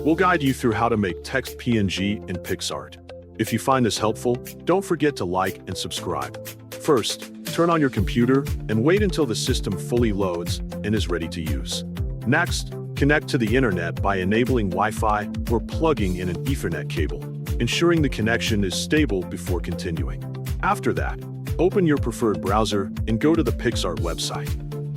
We'll guide you through how to make text PNG in Picsart. If you find this helpful, don't forget to like and subscribe. First, turn on your computer and wait until the system fully loads and is ready to use. Next, connect to the internet by enabling Wi-Fi or plugging in an Ethernet cable, ensuring the connection is stable before continuing. After that, open your preferred browser and go to the Picsart website.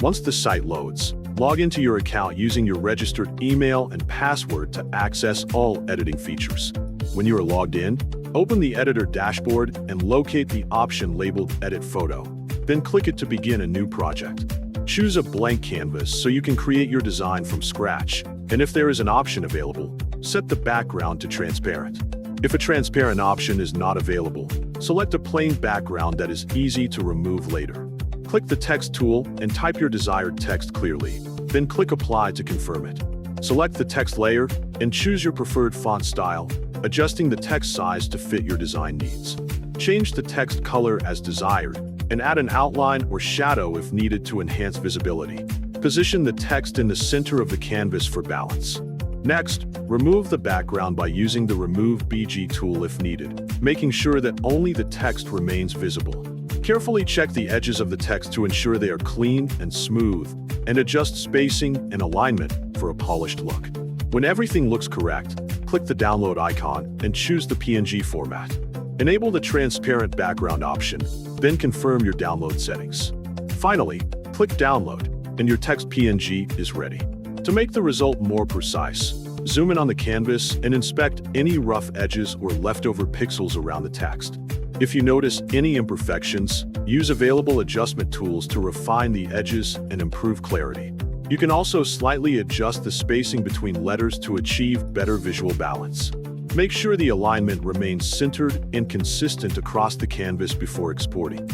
Once the site loads, log into your account using your registered email and password to access all editing features. When you are logged in, open the editor dashboard and locate the option labeled Edit Photo. Then click it to begin a new project. Choose a blank canvas so you can create your design from scratch, and if there is an option available, set the background to transparent. If a transparent option is not available, select a plain background that is easy to remove later. Click the text tool and type your desired text clearly, then click Apply to confirm it. Select the text layer and choose your preferred font style, adjusting the text size to fit your design needs. Change the text color as desired, and add an outline or shadow if needed to enhance visibility. Position the text in the center of the canvas for balance. Next, remove the background by using the Remove BG tool if needed, making sure that only the text remains visible. Carefully check the edges of the text to ensure they are clean and smooth, and adjust spacing and alignment for a polished look. When everything looks correct, click the download icon and choose the PNG format. Enable the transparent background option, then confirm your download settings. Finally, click Download, and your text PNG is ready. To make the result more precise, zoom in on the canvas and inspect any rough edges or leftover pixels around the text. If you notice any imperfections, use available adjustment tools to refine the edges and improve clarity. You can also slightly adjust the spacing between letters to achieve better visual balance. Make sure the alignment remains centered and consistent across the canvas before exporting.